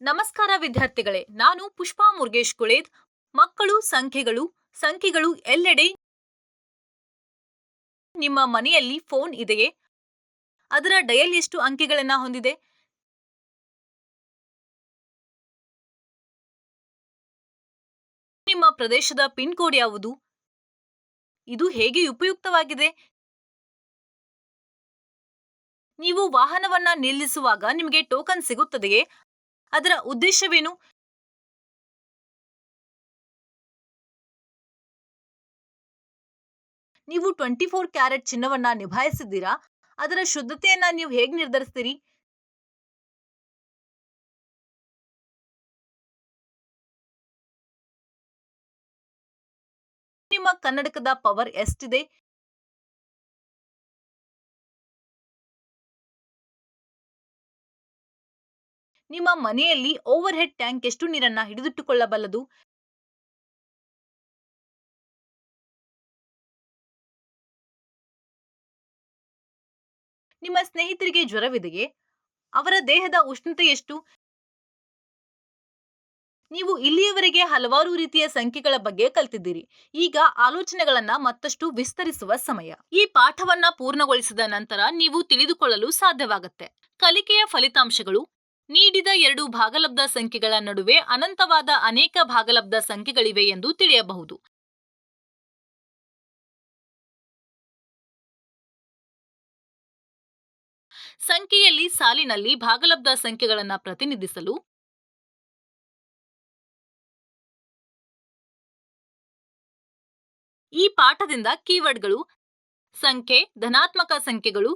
ನಮಸ್ಕಾರ ವಿದ್ಯಾರ್ಥಿಗಳೇ, ನಾನು ಪುಷ್ಪಾ ಮುರುಗೇಶ್ ಕುಳೇದ್. ಮಕ್ಕಳು ಸಂಖ್ಯೆಗಳು ಎಲ್ಲೆಡೆ. ನಿಮ್ಮ ಮನೆಯಲ್ಲಿ ಫೋನ್ ಇದೆಯೇ? ಅದರ ಡಯಲ್ ಎಷ್ಟು ಅಂಕಿಗಳನ್ನ ಹೊಂದಿದೆ? ನಿಮ್ಮ ಪ್ರದೇಶದ ಪಿನ್ ಕೋಡ್ ಯಾವುದು? ಇದು ಹೇಗೆ ಉಪಯುಕ್ತವಾಗಿದೆ? ನೀವು ವಾಹನವನ್ನ ನಿಲ್ಲಿಸುವಾಗ ನಿಮಗೆ ಟೋಕನ್ ಸಿಗುತ್ತದೆಯೇ? ಅದರ ಉದ್ದೇಶವೇನು? ನೀವು 24 ಕ್ಯಾರೆಟ್ ಚಿನ್ನವನ್ನ ನಿಭಾಯಿಸಿದ್ದೀರಾ? ಅದರ ಶುದ್ಧತೆಯನ್ನ ನೀವು ಹೇಗೆ ನಿರ್ಧರಿಸ್ತೀರಿ? ನಿಮ್ಮ ಕನ್ನಡಕದ ಪವರ್ ಎಷ್ಟಿದೆ? ನಿಮ್ಮ ಮನೆಯಲ್ಲಿ ಓವರ್ ಹೆಡ್ ಟ್ಯಾಂಕ್ ಎಷ್ಟು ನೀರನ್ನ ಹಿಡಿದಿಟ್ಟುಕೊಳ್ಳಬಲ್ಲದು? ನಿಮ್ಮ ಸ್ನೇಹಿತರಿಗೆ ಜ್ವರವಿದೆಯೇ? ಅವರ ದೇಹದ ಉಷ್ಣತೆ ಎಷ್ಟು? ನೀವು ಇಲ್ಲಿಯವರೆಗೆ ಹಲವಾರು ರೀತಿಯ ಸಂಖ್ಯೆಗಳ ಬಗ್ಗೆ ಕಲಿತಿದ್ದೀರಿ. ಈಗ ಆಲೋಚನೆಗಳನ್ನ ಮತ್ತಷ್ಟು ವಿಸ್ತರಿಸುವ ಸಮಯ. ಈ ಪಾಠವನ್ನ ಪೂರ್ಣಗೊಳಿಸಿದ ನಂತರ ನೀವು ತಿಳಿದುಕೊಳ್ಳಲು ಸಾಧ್ಯವಾಗುತ್ತೆ. ಕಲಿಕೆಯ ಫಲಿತಾಂಶಗಳು ನೀಡಿದ 2 ಭಾಗಲಬ್ಧ ಸಂಖ್ಯೆಗಳ ನಡುವೆ ಅನಂತವಾದ ಅನೇಕ ಭಾಗಲಬ್ಧ ಸಂಖ್ಯೆಗಳಿವೆ ಎಂದು ತಿಳಿಯಬಹುದು. ಸಂಖ್ಯೆಯಲ್ಲಿ ಸಾಲಿನಲ್ಲಿ ಭಾಗಲಬ್ಧ ಸಂಖ್ಯೆಗಳನ್ನು ಪ್ರತಿನಿಧಿಸಲು ಈ ಪಾಠದಿಂದ ಕೀವರ್ಡ್ಗಳು: ಸಂಖ್ಯೆ, ಧನಾತ್ಮಕ ಸಂಖ್ಯೆಗಳು,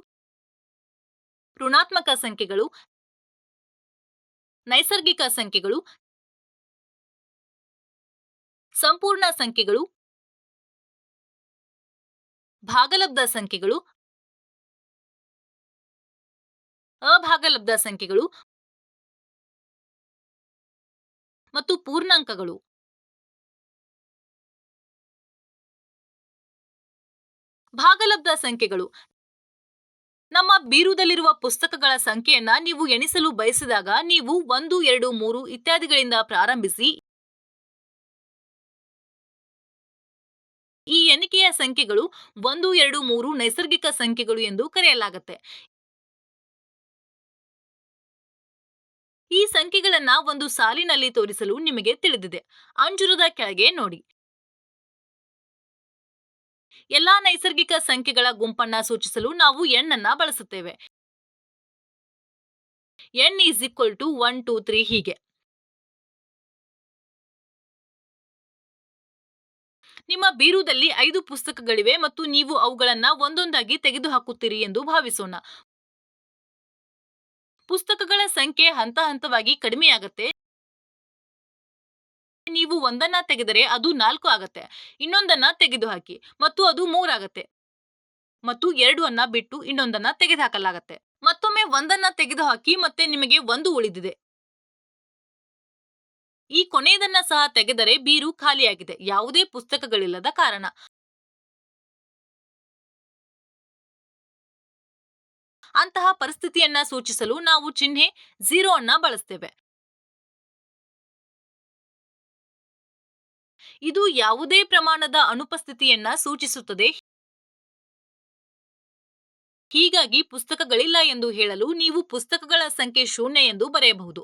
ಋಣಾತ್ಮಕ ಸಂಖ್ಯೆಗಳು, ನೈಸರ್ಗಿಕ ಸಂಖ್ಯೆಗಳು, ಸಂಪೂರ್ಣ ಸಂಖ್ಯೆಗಳು, ಭಾಗಲಬ್ಧ ಸಂಖ್ಯೆಗಳು, ಅಭಾಗಲಬ್ಧ ಸಂಖ್ಯೆಗಳು ಮತ್ತು ಪೂರ್ಣಾಂಕಗಳು. ಭಾಗಲಬ್ಧ ಸಂಖ್ಯೆಗಳು ನಮ್ಮ ಬೀರುದಲ್ಲಿರುವ ಪುಸ್ತಕಗಳ ಸಂಖ್ಯೆಯನ್ನ ನೀವು ಎಣಿಸಲು ಬಯಸಿದಾಗ ನೀವು 1, 2, 3 ಇತ್ಯಾದಿಗಳಿಂದ ಪ್ರಾರಂಭಿಸಿ ಈ ಎಣಿಕೆಯ ಸಂಖ್ಯೆಗಳು 1, 2, 3 ನೈಸರ್ಗಿಕ ಸಂಖ್ಯೆಗಳು ಎಂದು ಕರೆಯಲಾಗುತ್ತೆ. ಈ ಸಂಖ್ಯೆಗಳನ್ನ ಒಂದು ಸಾಲಿನಲ್ಲಿ ತೋರಿಸಲು ನಿಮಗೆ ತಿಳಿದಿದೆ. ಅಂಜೂರದ ಕೆಳಗೆ ನೋಡಿ. ಎಲ್ಲಾ ನೈಸರ್ಗಿಕ ಸಂಖ್ಯೆಗಳ ಗುಂಪನ್ನ ಸೂಚಿಸಲು ನಾವು n ಅನ್ನ ಬಳಸುತ್ತೇವೆ. n is equal to 1, 2, 3 ಹೀಗೆ. ನಿಮ್ಮ ಬೀರುದಲ್ಲಿ 5 ಪುಸ್ತಕಗಳಿವೆ ಮತ್ತು ನೀವು ಅವುಗಳನ್ನ ಒಂದೊಂದಾಗಿ ತೆಗೆದುಹಾಕುತ್ತೀರಿ ಎಂದು ಭಾವಿಸೋಣ. ಪುಸ್ತಕಗಳ ಸಂಖ್ಯೆ ಹಂತ ಹಂತವಾಗಿ ಕಡಿಮೆಯಾಗುತ್ತೆ. ನೀವು ಒಂದನ್ನ ತೆಗೆದರೆ ಅದು 4 ಆಗತ್ತೆ. ಇನ್ನೊಂದನ್ನ ತೆಗೆದುಹಾಕಿ ಮತ್ತು ಅದು 3 ಆಗತ್ತೆ. ಮತ್ತು 2 ಅನ್ನ ಬಿಟ್ಟು ಇನ್ನೊಂದನ್ನ ತೆಗೆದುಹಾಕಲಾಗತ್ತೆ. ಮತ್ತೊಮ್ಮೆ ಒಂದನ್ನ ತೆಗೆದುಹಾಕಿ ಮತ್ತೆ ನಿಮಗೆ 1 ಉಳಿದಿದೆ. ಈ ಕೊನೆಯದನ್ನ ಸಹ ತೆಗೆದರೆ ಬೀರು ಖಾಲಿಯಾಗಿದೆ, ಯಾವುದೇ ಪುಸ್ತಕಗಳಿಲ್ಲದ ಕಾರಣ. ಅಂತಹ ಪರಿಸ್ಥಿತಿಯನ್ನ ಸೂಚಿಸಲು ನಾವು ಚಿಹ್ನೆ 0 ಅನ್ನ ಬಳಸ್ತೇವೆ. ಇದು ಯಾವುದೇ ಪ್ರಮಾಣದ ಅನುಪಸ್ಥಿತಿಯನ್ನ ಸೂಚಿಸುತ್ತದೆ. ಹೀಗಾಗಿ ಪುಸ್ತಕಗಳಿಲ್ಲ ಎಂದು ಹೇಳಲು ನೀವು ಪುಸ್ತಕಗಳ ಸಂಖ್ಯೆ 0 ಎಂದು ಬರೆಯಬಹುದು.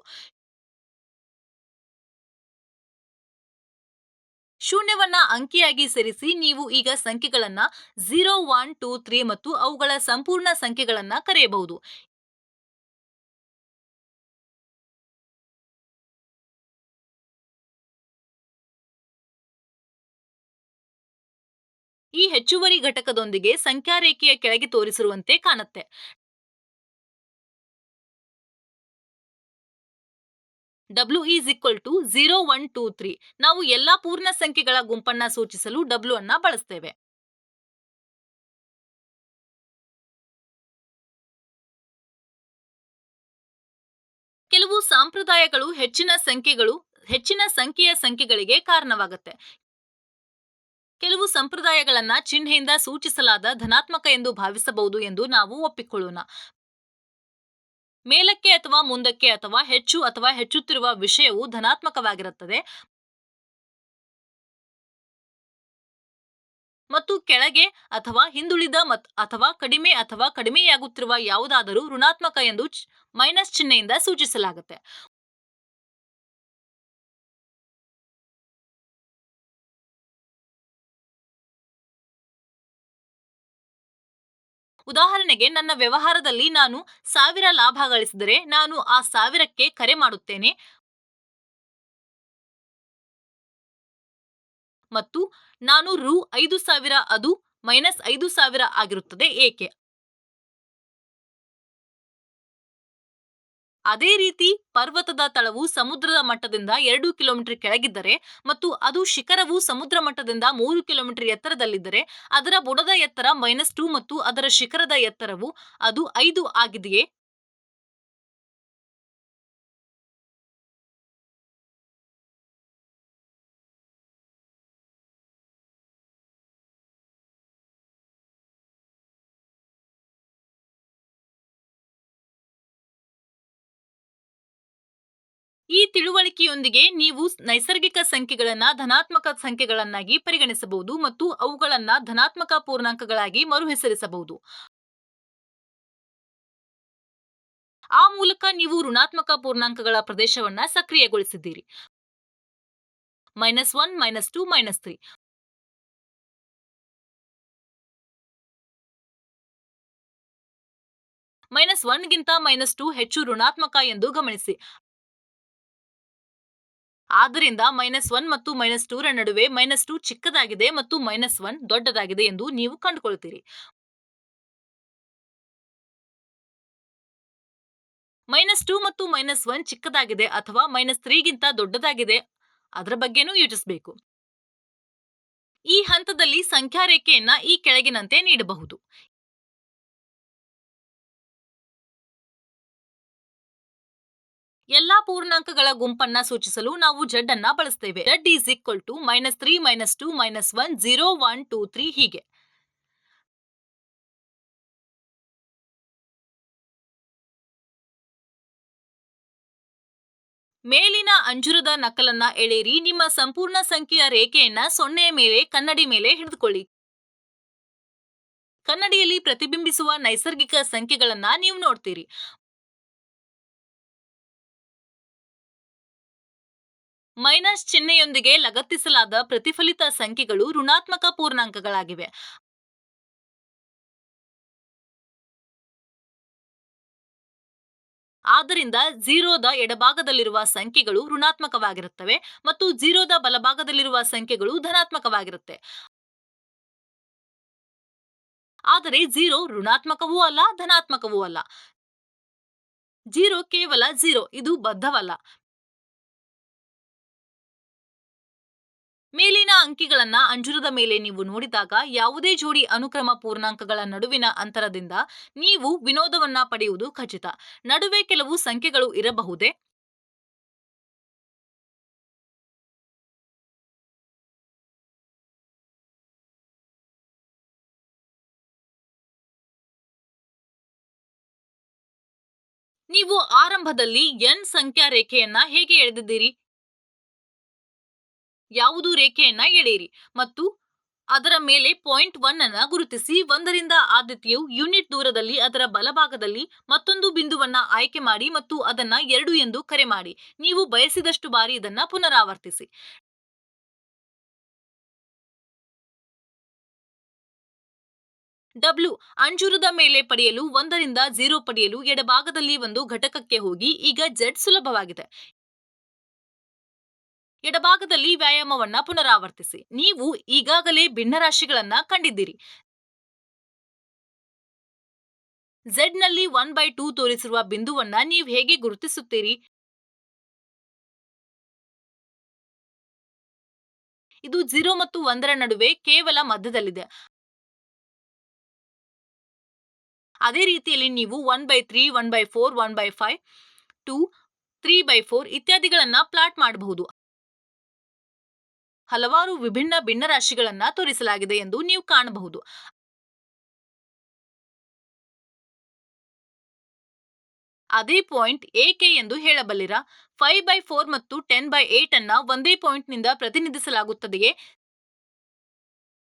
ಶೂನ್ಯವನ್ನ ಅಂಕಿಯಾಗಿ ಸೇರಿಸಿ ನೀವು ಈಗ ಸಂಖ್ಯೆಗಳನ್ನ 0, 1, 2, 3 ಮತ್ತು ಅವುಗಳ ಸಂಪೂರ್ಣ ಸಂಖ್ಯೆಗಳನ್ನ ಕರೆಯಬಹುದು. ಈ ಹೆಚ್ಚುವರಿ ಘಟಕದೊಂದಿಗೆ ಸಂಖ್ಯಾ ರೇಖೆಯ ಕೆಳಗೆ ತೋರಿಸಿರುವಂತೆ ಕಾಣುತ್ತೆ. W is equal to 0, 1, 2, 3. ನಾವು ಎಲ್ಲಾ ಪೂರ್ಣ ಸಂಖ್ಯೆಗಳ ಗುಂಪನ್ನ ಸೂಚಿಸಲು W ಅನ್ನ ಬಳಸ್ತೇವೆ. ಕೆಲವು ಸಂಪ್ರದಾಯಗಳು ಹೆಚ್ಚಿನ ಸಂಖ್ಯೆಯ ಸಂಖ್ಯೆಗಳಿಗೆ ಕಾರಣವಾಗುತ್ತೆ. ಕೆಲವು ಸಂಪ್ರದಾಯಗಳನ್ನ ಚಿಹ್ನೆಯಿಂದ ಸೂಚಿಸಲಾದ ಧನಾತ್ಮಕ ಎಂದು ಭಾವಿಸಬಹುದು ಎಂದು ನಾವು ಒಪ್ಪಿಕೊಳ್ಳೋಣ. ಮೇಲಕ್ಕೆ ಅಥವಾ ಮುಂದಕ್ಕೆ ಅಥವಾ ಹೆಚ್ಚುತ್ತಿರುವ ವಿಷಯವು ಧನಾತ್ಮಕವಾಗಿರುತ್ತದೆ ಮತ್ತು ಕೆಳಗೆ ಅಥವಾ ಹಿಂದುಳಿದ ಅಥವಾ ಕಡಿಮೆಯಾಗುತ್ತಿರುವ ಯಾವುದಾದರೂ ಋಣಾತ್ಮಕ ಎಂದು ಮೈನಸ್ ಚಿಹ್ನೆಯಿಂದ ಸೂಚಿಸಲಾಗುತ್ತೆ. ಉದಾಹರಣೆಗೆ, ನನ್ನ ವ್ಯವಹಾರದಲ್ಲಿ ನಾನು 1000 ಲಾಭ ಗಳಿಸಿದರೆ ನಾನು ಆ 1000ಕ್ಕೆ ಕರೆ ಮಾಡುತ್ತೇನೆ ಮತ್ತು ನಾನು ರು. 5000 ಅದು -5000 ಆಗಿರುತ್ತದೆ. ಏಕೆ? ಅದೇ ರೀತಿ ಪರ್ವತದ ತಳವು ಸಮುದ್ರದ ಮಟ್ಟದಿಂದ 2 ಕಿಲೋಮೀಟರ್ ಕೆಳಗಿದ್ದರೆ ಮತ್ತು ಅದು ಶಿಖರವು ಸಮುದ್ರ ಮಟ್ಟದಿಂದ 3 ಕಿಲೋಮೀಟರ್ ಎತ್ತರದಲ್ಲಿದ್ದರೆ ಅದರ ಬುಡದ ಎತ್ತರ -2 ಮತ್ತು ಅದರ ಶಿಖರದ ಎತ್ತರವು ಅದು 5 ಆಗಿದೆಯೇ? ಈ ತಿಳುವಳಿಕೆಯೊಂದಿಗೆ ನೀವು ನೈಸರ್ಗಿಕ ಸಂಖ್ಯೆಗಳನ್ನು ಧನಾತ್ಮಕ ಸಂಖ್ಯೆಗಳನ್ನಾಗಿ ಪರಿಗಣಿಸಬಹುದು ಮತ್ತು ಅವುಗಳನ್ನು ಧನಾತ್ಮಕ ಪೂರ್ಣಾಂಕಗಳಾಗಿ ಮರುಹೆಸರಿಸಬಹುದು. ಆ ಮೂಲಕ ನೀವು ಋಣಾತ್ಮಕ ಪೂರ್ಣಾಂಕಗಳ ಪ್ರದೇಶವನ್ನ ಸಕ್ರಿಯಗೊಳಿಸಿದ್ದೀರಿ. -1, -2, -3. -1 ಗಿಂತ -2 ಹೆಚ್ಚು ಋಣಾತ್ಮಕ ಎಂದು ಗಮನಿಸಿ. ಆದ್ದರಿಂದ -1 ಮತ್ತು -2 ರ ನಡುವೆ -2 ಚಿಕ್ಕದಾಗಿದೆ ಮತ್ತು -1 ದೊಡ್ಡದಾಗಿದೆ ಎಂದು ನೀವು ಕಂಡುಕೊಳ್ಳುತ್ತೀರಿ. -2 ಮತ್ತು -1 ಚಿಕ್ಕದಾಗಿದೆ ಅಥವಾ -3 ಗಿಂತ ದೊಡ್ಡದಾಗಿದೆ ಅದರ ಬಗ್ಗೆನೂ ಯೋಚಿಸಬೇಕು. ಈ ಹಂತದಲ್ಲಿ ಸಂಖ್ಯಾ ರೇಖೆಯನ್ನ ಈ ಕೆಳಗಿನಂತೆ ನೀಡಬಹುದು. ಎಲ್ಲಾ ಪೂರ್ಣಾಂಕಗಳ ಗುಂಪನ್ನ ಸೂಚಿಸಲು ನಾವು z ಅನ್ನ ಬಳಸ್ತೇವೆ. z is equal to -3, -2, -1, 0, 1, 2, 3 ಹೀಗೆ. ಮೇಲಿನ ಅಂಜೂರದ ನಕಲನ್ನ ಎಳೆಯಿರಿ. ನಿಮ್ಮ ಸಂಪೂರ್ಣ ಸಂಖ್ಯೆಯ ರೇಖೆಯನ್ನ 0 ಮೇಲೆ ಕನ್ನಡಿ ಮೇಲೆ ಹಿಡಿದುಕೊಳ್ಳಿ. ಕನ್ನಡಿಯಲ್ಲಿ ಪ್ರತಿಬಿಂಬಿಸುವ ನೈಸರ್ಗಿಕ ಸಂಖ್ಯೆಗಳನ್ನ ನೀವು ನೋಡ್ತೀರಿ. ಮೈನಸ್ ಚಿಹ್ನೆಯೊಂದಿಗೆ ಲಗತ್ತಿಸಲಾದ ಪ್ರತಿಫಲಿತ ಸಂಖ್ಯೆಗಳು ಋಣಾತ್ಮಕ ಪೂರ್ಣಾಂಕಗಳಾಗಿವೆ. ಆದ್ದರಿಂದ 0ದ ಎಡಭಾಗದಲ್ಲಿರುವ ಸಂಖ್ಯೆಗಳು ಋಣಾತ್ಮಕವಾಗಿರುತ್ತವೆ ಮತ್ತು 0ದ ಬಲಭಾಗದಲ್ಲಿರುವ ಸಂಖ್ಯೆಗಳು ಧನಾತ್ಮಕವಾಗಿರುತ್ತೆ. ಆದರೆ 0 ಋಣಾತ್ಮಕವೂ ಅಲ್ಲ, ಧನಾತ್ಮಕವೂ ಅಲ್ಲ. 0 ಕೇವಲ 0, ಇದು ಬದ್ಧವಲ್ಲ. ಮೇಲಿನ ಅಂಕಿಗಳನ್ನ ಅಂಜೂರದ ಮೇಲೆ ನೀವು ನೋಡಿದಾಗ ಯಾವುದೇ ಜೋಡಿ ಅನುಕ್ರಮ ಪೂರ್ಣಾಂಕಗಳ ನಡುವಿನ ಅಂತರದಿಂದ ನೀವು ವಿನೋದವನ್ನ ಪಡೆಯುವುದು ಖಚಿತ. ನಡುವೆ ಕೆಲವು ಸಂಖ್ಯೆಗಳು ಇರಬಹುದೇ? ನೀವು ಆರಂಭದಲ್ಲಿ n ಸಂಖ್ಯಾ ರೇಖೆಯನ್ನ ಹೇಗೆ ಎಳೆದಿದ್ದೀರಿ? ಯಾವುದು ರೇಖೆಯನ್ನ ಎಳೆಯಿರಿ ಮತ್ತು ಅದರ ಮೇಲೆ ಪಾಯಿಂಟ್ 1 ಅನ್ನ ಗುರುತಿಸಿ. 1ರಿಂದ ಆದ್ಯತೆಯು ಯೂನಿಟ್ ದೂರದಲ್ಲಿ ಅದರ ಬಲಭಾಗದಲ್ಲಿ ಮತ್ತೊಂದು ಬಿಂದುವನ್ನ ಆಯ್ಕೆ ಮಾಡಿ ಮತ್ತು ಅದನ್ನ 2 ಎಂದು ಕರೆ ಮಾಡಿ. ನೀವು ಬಯಸಿದಷ್ಟು ಬಾರಿ ಇದನ್ನ ಪುನರಾವರ್ತಿಸಿ. W ಅಂಜೂರದ ಮೇಲೆ ಪಡೆಯಲು 1ರಿಂದ 0 ಪಡೆಯಲು ಎಡಭಾಗದಲ್ಲಿ ಒಂದು ಘಟಕಕ್ಕೆ ಹೋಗಿ. ಈಗ Z ಸುಲಭವಾಗಿದೆ. ಎಡಭಾಗದಲ್ಲಿ ವ್ಯಾಯಾಮವನ್ನ ಪುನರಾವರ್ತಿಸಿ. ನೀವು ಈಗಾಗಲೇ ಭಿನ್ನರಾಶಿಗಳನ್ನ ಕಂಡಿದ್ದೀರಿ. Z ನಲ್ಲಿ 1/2 ತೋರಿಸಿರುವ ಬಿಂದುವನ್ನ ನೀವು ಹೇಗೆ ಗುರುತಿಸುತ್ತೀರಿ? ಇದು 0 ಮತ್ತು 1ರ ನಡುವೆ ಕೇವಲ ಮಧ್ಯದಲ್ಲಿದೆ. ಅದೇ ರೀತಿಯಲ್ಲಿ ನೀವು 1/3, 1/4, 1/5, 2, 3/4 ಇತ್ಯಾದಿಗಳನ್ನ ಪ್ಲಾಟ್ ಮಾಡಬಹುದು. ಹಲವಾರು ವಿಭಿನ್ನ ಭಿನ್ನರಾಶಿಗಳನ್ನ ತೋರಿಸಲಾಗಿದೆ ಎಂದು ನೀವು ಕಾಣಬಹುದು. ಅದೇ ಪಾಯಿಂಟ್ ಏಕೆ ಎಂದು ಹೇಳಬಲ್ಲಿರಾ? 5/4 ಮತ್ತು 10/8 ಅನ್ನ ಒಂದೇ ಪಾಯಿಂಟ್ನಿಂದ ಪ್ರತಿನಿಧಿಸಲಾಗುತ್ತದೆಯೇ?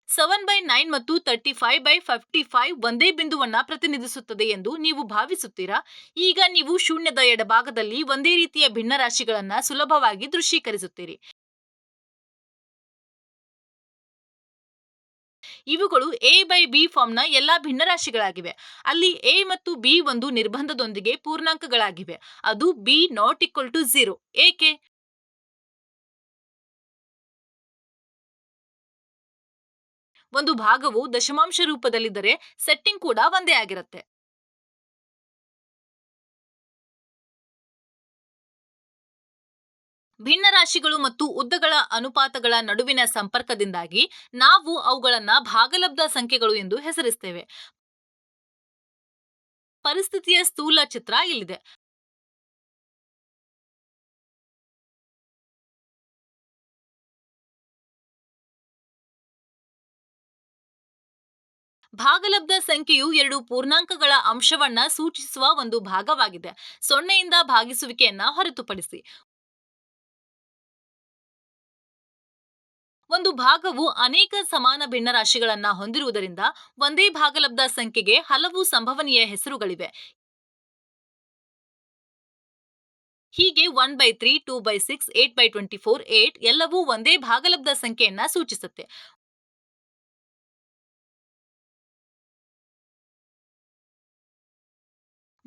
7/9 ಮತ್ತು 35/55 ಒಂದೇ ಬಿಂದುವನ್ನ ಪ್ರತಿನಿಧಿಸುತ್ತದೆ ಎಂದು ನೀವು ಭಾವಿಸುತ್ತೀರಾ? ಈಗ ನೀವು ಶೂನ್ಯದ ಎಡಭಾಗದಲ್ಲಿ ಒಂದೇ ರೀತಿಯ ಭಿನ್ನರಾಶಿಗಳನ್ನ ಸುಲಭವಾಗಿ ದೃಶ್ಯೀಕರಿಸುತ್ತೀರಿ. ಇವುಗಳು ಎ ಬೈ ಬಿ ಫಾರ್ಮ್ನ ಎಲ್ಲಾ ಭಿನ್ನರಾಶಿಗಳಾಗಿವೆ. ಅಲ್ಲಿ ಎ ಮತ್ತು ಬಿ ಒಂದು ನಿರ್ಬಂಧದೊಂದಿಗೆ ಪೂರ್ಣಾಂಕಗಳಾಗಿವೆ. ಅದು ಬಿ ನಾಟ್ ಈಕ್ವಲ್ ಟು 0. ಏಕೆ? ಒಂದು ಭಾಗವು ದಶಮಾಂಶ ರೂಪದಲ್ಲಿದ್ದರೆ ಸೆಟ್ಟಿಂಗ್ ಕೂಡ ಒಂದೇ ಆಗಿರುತ್ತೆ. ಭಿನ್ನರಾಶಿಗಳು ಮತ್ತು ಉದ್ದಗಳ ಅನುಪಾತಗಳ ನಡುವಿನ ಸಂಪರ್ಕದಿಂದಾಗಿ ನಾವು ಅವುಗಳನ್ನ ಭಾಗಲಬ್ಧ ಸಂಖ್ಯೆಗಳು ಎಂದು ಹೆಸರಿಸ್ತೇವೆ. ಪರಿಸ್ಥಿತಿಯ ಸ್ಥೂಲ ಚಿತ್ರ ಇಲ್ಲಿದೆ. ಭಾಗಲಬ್ಧ ಸಂಖ್ಯೆಯು ಎರಡು ಪೂರ್ಣಾಂಕಗಳ ಅಂಶವನ್ನ ಸೂಚಿಸುವ ಒಂದು ಭಾಗವಾಗಿದೆ, ಸೊನ್ನೆಯಿಂದ ಭಾಗಿಸುವಿಕೆಯನ್ನ ಹೊರತುಪಡಿಸಿ. ಒಂದು ಭಾಗವು ಅನೇಕ ಸಮಾನ ಭಿನ್ನರಾಶಿಗಳನ್ನ ಹೊಂದಿರುವುದರಿಂದ ಒಂದೇ ಭಾಗಲಬ್ಧ ಸಂಖ್ಯೆಗೆ ಹಲವು ಸಂಭವನೀಯ ಹೆಸರುಗಳಿವೆ. ಹೀಗೆ 1/3, 2/6, 8/24, 8 ಎಲ್ಲವೂ ಒಂದೇ ಭಾಗಲಬ್ಧ ಸಂಖ್ಯೆಯನ್ನ ಸೂಚಿಸುತ್ತೆ.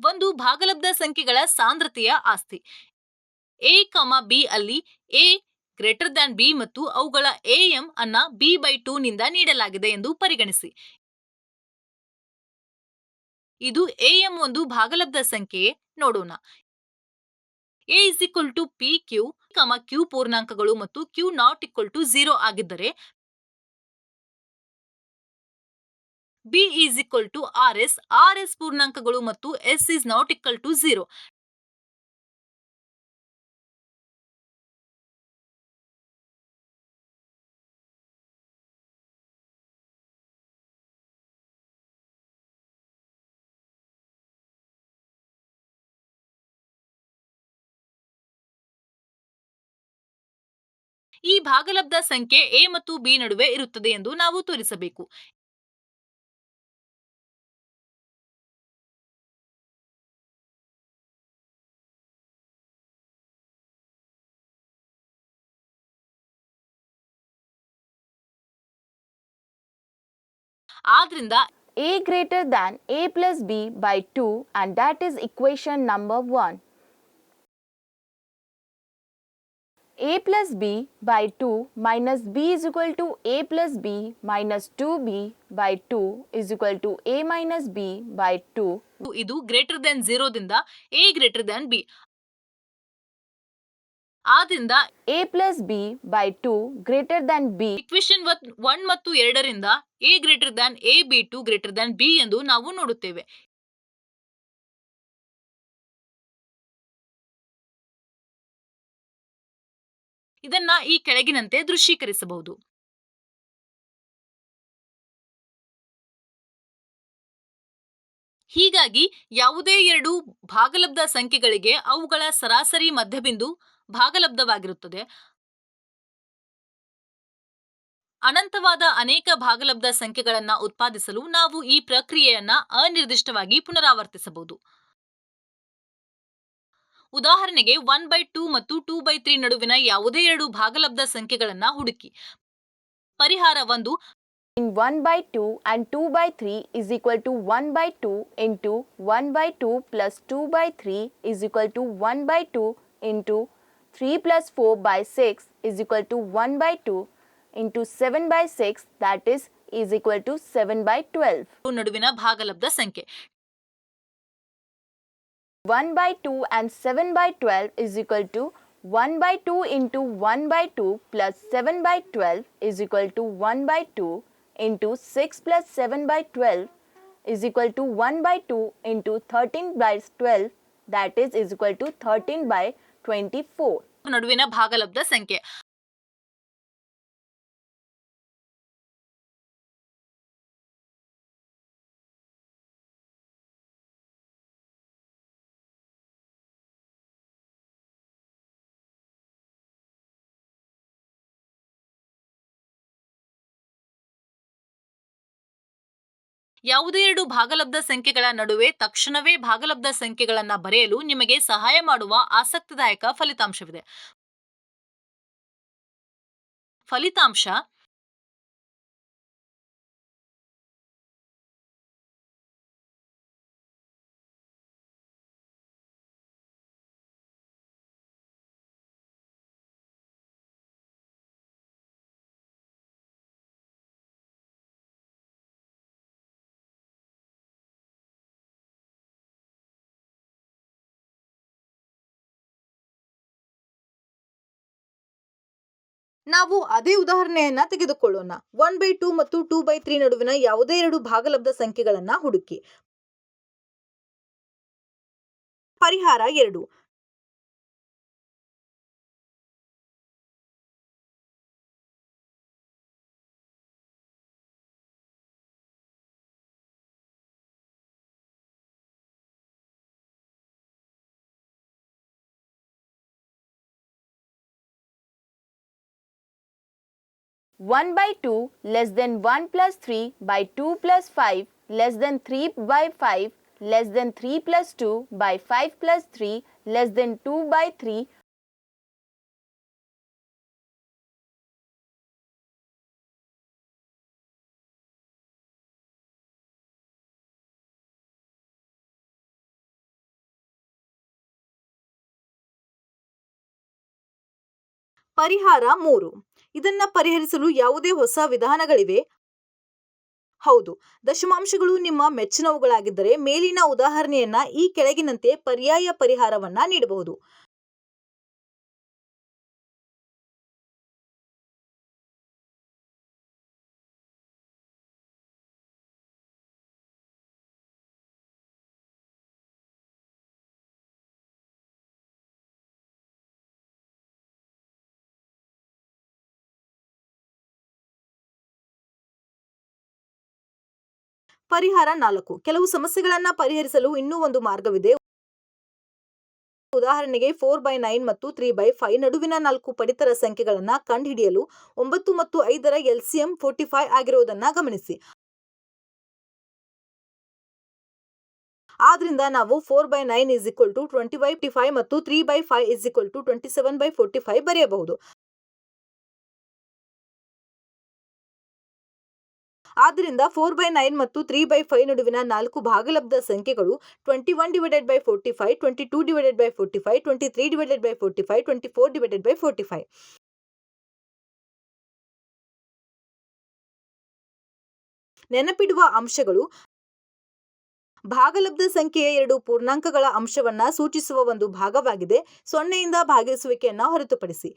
ಒಂದು ಭಾಗಲಬ್ಧ ಸಂಖ್ಯೆಗಳ ಸಾಂದ್ರತೆಯ ಆಸ್ತಿ. ಎ, ಬಿ ಅಲ್ಲಿ ಎ ಗ್ರೇಟರ್ ದ್ಯಾನ್ ಬಿ ಮತ್ತು ಅವುಗಳ ಎಎಂ ಅನ್ನ b/2 ನಿಂದ ನೀಡಲಾಗಿದೆ ಎಂದು ಪರಿಗಣಿಸಿ. ಇದು ಎಎಂ ಒಂದು ಭಾಗಲಬ್ಧ ಸಂಖ್ಯೆಯೇ? ನೋಡೋಣ. A is equal to P Q, Q ಪೂರ್ಣಾಂಕಗಳು ಮತ್ತು ಕ್ಯೂ ನಾಟ್ ಈಕ್ವಲ್ ಟು 0 ಆಗಿದ್ದರೆ B is equal to R S ಪೂರ್ಣಾಂಕಗಳು ಮತ್ತು S is not equal to 0. ಈ ಭಾಗಲಬ್ಧ ಸಂಖ್ಯೆ ಎ ಮತ್ತು ಬಿ ನಡುವೆ ಇರುತ್ತದೆ ಎಂದು ನಾವು ತೋರಿಸಬೇಕು. ಆದ್ರಿಂದ a greater than a plus b by 2, and that is equation number 1. a plus b by 2 minus b is equal to a plus b minus 2b by 2 is equal to a minus b by 2. ಇದು greater than 0 ದಿಂದ a greater than b. ಆದ್ರಿಂದ a plus b by 2 greater than b. Equation 1 ಮತ್ತು 2 ರಿಂದ a greater than a b2 greater than b ಎಂದು ನಾವು ನೋಡುತ್ತೇವೆ. ಇದನ್ನ ಈ ಕೆಳಗಿನಂತೆ ದೃಶ್ಯೀಕರಿಸಬಹುದು. ಹೀಗಾಗಿ ಯಾವುದೇ ಎರಡು ಭಾಗಲಬ್ಧ ಸಂಖ್ಯೆಗಳಿಗೆ ಅವುಗಳ ಸರಾಸರಿ ಮಧ್ಯಬಿಂದು ಭಾಗಲಬ್ಧವಾಗಿರುತ್ತದೆ. ಅನಂತವಾದ ಅನೇಕ ಭಾಗಲಬ್ಧ ಸಂಖ್ಯೆಗಳನ್ನ ಉತ್ಪಾದಿಸಲು ನಾವು ಈ ಪ್ರಕ್ರಿಯೆಯನ್ನ ಅನಿರ್ದಿಷ್ಟವಾಗಿ ಪುನರಾವರ್ತಿಸಬಹುದು. ಉದಾಹರಣೆಗೆ 1/2 ಮತ್ತು 2/3 ನಡುವಿನ ಯಾವುದೇ ಎರಡು ಭಾಗಲಬ್ಧ ಸಂಖ್ಯೆಗಳನ್ನ ಹುಡುಕಿ. ಪರಿಹಾರ 1. In 1/2 and 2/3 is equal to 1/2 into 1/2 plus 2/3 is equal to 1/2 into 3 plus 4 by 6 is equal to 1/2 into 7 by 6, that is equal to 7/12. ನಡುವಿನ ಭಾಗಲಬ್ಧ ಸಂಖ್ಯೆ 1/2 and 7/12 is equal to 1/2 into 1/2 plus 7/12 is equal to 1/2 into 6 plus 7/12 is equal to 1/2 into 13/12, that is equal to 13/24. ನಡುವಿನ ಭಾಗಲಬ್ಧ ಸಂಖ್ಯೆ ಯಾವುದೇ ಎರಡು ಭಾಗಲಬ್ಧ ಸಂಖ್ಯೆಗಳ ನಡುವೆ ತಕ್ಷಣವೇ ಭಾಗಲಬ್ಧ ಸಂಖ್ಯೆಗಳನ್ನ ಬರೆಯಲು ನಿಮಗೆ ಸಹಾಯ ಮಾಡುವ ಆಸಕ್ತಿದಾಯಕ ಫಲಿತಾಂಶವಿದೆ. ಫಲಿತಾಂಶ ನಾವು ಅದೇ ಉದಾಹರಣೆಯನ್ನ ತೆಗೆದುಕೊಳ್ಳೋಣ. 1/2 ಮತ್ತು 2/3 ನಡುವಿನ ಯಾವುದೇ ಎರಡು ಭಾಗಲಬ್ಧ ಸಂಖ್ಯೆಗಳನ್ನ ಹುಡುಕಿ. ಪರಿಹಾರ 2. One by 2 less than 1 plus 3 by 2 plus 5 less than 3 by 5 less than 3 plus 2 by 5 plus 3 less than 2 by 3. ಪರಿಹಾರ 3. ಇದನ್ನ ಪರಿಹರಿಸಲು ಯಾವುದೇ ಹೊಸ ವಿಧಾನಗಳಿವೆ? ಹೌದು. ದಶಮಾಂಶಗಳು ನಿಮ್ಮ ಮೆಚ್ಚಿನವುಗಳಾಗಿದ್ದರೆ ಮೇಲಿನ ಉದಾಹರಣೆಯನ್ನ ಈ ಕೆಳಗಿನಂತೆ ಪರ್ಯಾಯ ಪರಿಹಾರವನ್ನ ನೀಡಬಹುದು. ಪರಿಹಾರ 4. ಕೆಲವು ಸಮಸ್ಯೆಗಳನ್ನ ಪರಿಹರಿಸಲು ಇನ್ನೂ ಒಂದು ಮಾರ್ಗವಿದೆ. ಉದಾಹರಣೆಗೆ 4/9 ಮತ್ತು 3/5 ನಡುವಿನ 4 ಪಡಿತರ ಸಂಖ್ಯೆಗಳನ್ನ ಕಂಡುಹಿಡಿಯಲು 9 ಮತ್ತು 5ರ LCM 45 ಆಗಿರುವುದನ್ನ ಗಮನಿಸಿ. ಆದ್ರಿಂದ ನಾವು 4/9 20/45 ಮತ್ತು 3/5 27/45 ಬರೆಯಬಹುದು. ಆದ್ದರಿಂದ 4/9 ಮತ್ತು 3/5 ನಡುವಿನ 4 ಭಾಗಲಬ್ಧ ಸಂಖ್ಯೆಗಳು 21/45, 22/45, 23/45, 24/45. ನೆನಪಿಡುವ ಅಂಶಗಳು: ಭಾಗಲಬ್ಧ ಸಂಖ್ಯೆಯ ಎರಡು ಪೂರ್ಣಾಂಕಗಳ ಅಂಶವನ್ನ ಸೂಚಿಸುವ ಒಂದು ಭಾಗವಾಗಿದೆ, 0ಯಿಂದ ಭಾಗಿಸುವಿಕೆಯನ್ನ ಹೊರತುಪಡಿಸಿ.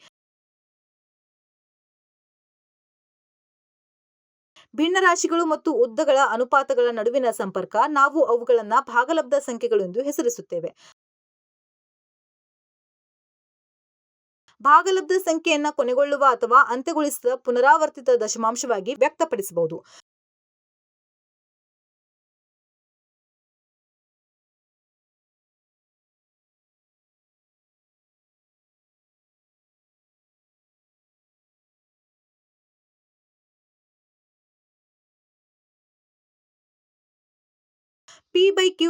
ಭಿನ್ನರಾಶಿಗಳು ಮತ್ತು ಉದ್ದಗಳ ಅನುಪಾತಗಳ ನಡುವಿನ ಸಂಪರ್ಕ, ನಾವು ಅವುಗಳನ್ನ ಭಾಗಲಬ್ಧ ಸಂಖ್ಯೆಗಳು ಎಂದು ಹೆಸರಿಸುತ್ತೇವೆ. ಭಾಗಲಬ್ಧ ಸಂಖ್ಯೆಯನ್ನ ಕೊನೆಗೊಳ್ಳುವ ಅಥವಾ ಅಂತ್ಯಗೊಳಿಸಿದ ಪುನರಾವರ್ತಿತ ದಶಮಾಂಶವಾಗಿ ವ್ಯಕ್ತಪಡಿಸಬಹುದು. P/Q,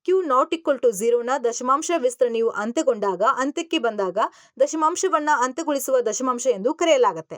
Q ≠ 0 ನ ದಶಮಾಂಶ ವಿಸ್ತರಣೆಯು ಅಂತ್ಯಗೊಂಡಾಗ ಅಂತ್ಯಕ್ಕೆ ಬಂದಾಗ ದಶಮಾಂಶವನ್ನ ಅಂತ್ಯಗೊಳಿಸುವ ದಶಮಾಂಶ ಎಂದು ಕರೆಯಲಾಗುತ್ತೆ.